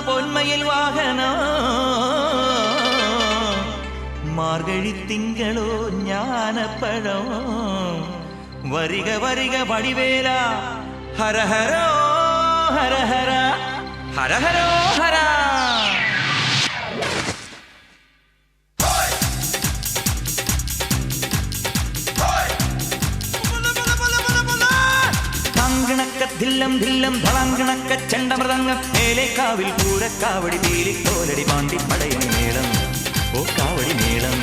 പൊന്മയിൽ വാഹന മാർഗഴി തിങ്കളോ ജ്ഞാനപ്പഴം വരിക വരിക വടിവേല ഹരഹരോ ഹരഹര ഹരഹരോ ഹര ധില്ലം ധില്ലം ധളാങ്കണക്ക ചെണ്ടമൃതങ്ങം മേലെ കാവിൽ പൂരക്കാവടി പീലിക്കോലടി പാണ്ടി പടയണി മേളം ഓ കാവടി മേളം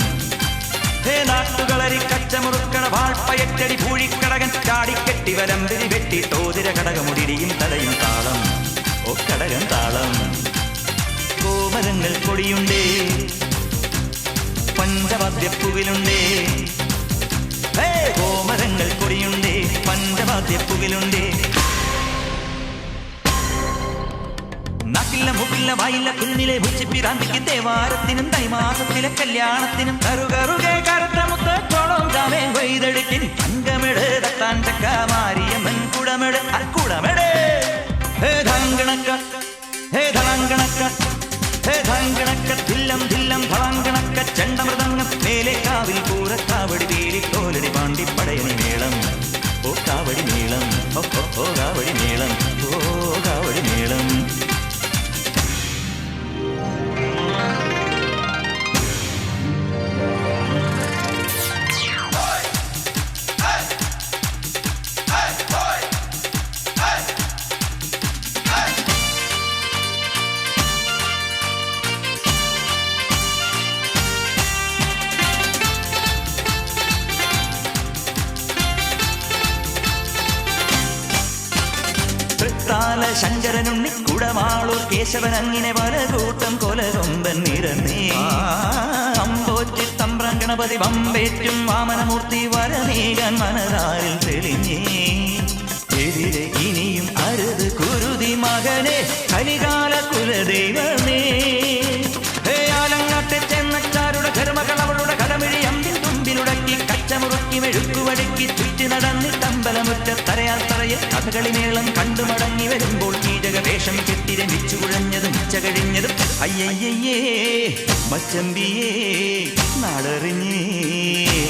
ഹേ നാട്ടുകളരി കച്ചമുറുക്കണ വാൾപ്പയറ്റടി പൂഴിക്കടകൻ ചാടിക്കെട്ടി വരമ്പിരി വെട്ടി തോതിര കടകമുടിയും തടയും താളം ഓ കടകൻ താളം കോമരങ്ങൾ കൊടിയുണ്ടേ പഞ്ചവാദ്യപ്പുകിലുണ്ടേ ഹേ കോമരങ്ങൾ കൊടിയുണ്ടേ പഞ്ചവാദ്യപ്പുകിലുണ്ടേ നാക്കില്ല മുക്കില്ല വായില്ല കുന്നിലെ ഉച്ചിപ്പിറാന്തിക്ക് ദേവാരത്തിനും തൈമാസത്തിലെ കല്യാണത്തിനും കറുകറുകെ കറുത്ത മുത്തോളം ജാമേ വൈതെടുക്കിന് തങ്കമിട് തട്ടാൻ ചക്ക മാരിയമ്മൻ കുടമിട് അൽക്കുടമിട് ഹേ ധളങ്കണക്ക ഹേ ധളങ്കണക്ക ഹേ ധളങ്കണക്ക ധില്ലം ധില്ലം ധളങ്കണക്ക ചെണ്ടമൃതങ്ങം മേലെ കാവിൽ പൂരക്കാവടി വീലിക്കോലടി പാണ്ടി പടയണി മേളം ഓ കാവടി മേളം ഓ കാവടി മേളം ഓ കാവടി മേളം ശങ്കരനുണ്ണി കുടമാളൂർ കേശവൻ അങ്ങനെ പല കൂട്ടം കൊലകൊമ്പൻ നിരന്നേ അമ്പോറ്റി തമ്പ്രം ഗണപതി വമ്പേറ്റും വാമനമൂർത്തി വരനീകാൻ മനതാരിൽ തെളിഞ്ഞേ എതിരെ ഇനിയും അരുത് കുരുതി മകനെ കലികാല കുലദൈവമേ ഹേ ആലങ്ങാട്ടെ ചെന്നച്ചാരുടെ ധർമ്മകൾ അവളുടെ കടമിഴി അമ്പിൽ തുമ്പിലുടക്കി കച്ചമുറുക്കി മെഴുക്കുവടുക്കി ചുറ്റി നടന്നി തമ്പലമുറ്റ തറയാൽ തറയിൽ കഥകളി മേളം കണ്ടു മടങ്ങി വരുമ്പോൾ കീചകവേഷം കെട്ടി രമിച്ചു കുഴഞ്ഞതും ഉച്ച കഴിഞ്ഞതും അയ്യയ്യേ മച്ചമ്പിയേ നാടറിഞ്ഞേ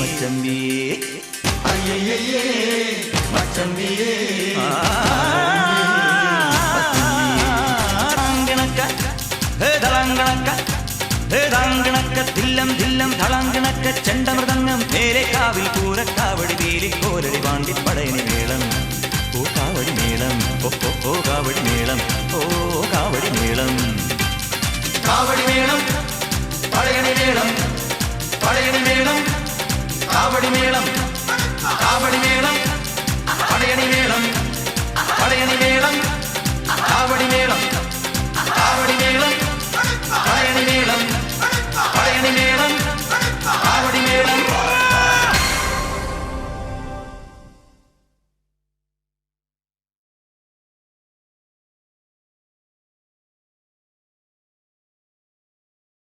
മച്ചമ്പിയേ അയ്യയ്യേ മച്ചമ്പിയേ ധില്ലം ധില്ലം ധളങ്കണക്ക ചെണ്ടമൃതങ്ങം മേലെ കാവിൽ പൂരക്കാവടി വീലിക്കോലടി പാണ്ടി പടയണി മേളം ഓ കാവടി മേളം ഓ കാവടി മേളം ഓ കാവടി മേളം കാവടി മേളം പടയണി മേളം പടയണി മേളം കാവടി മേളം കാവടി മേളം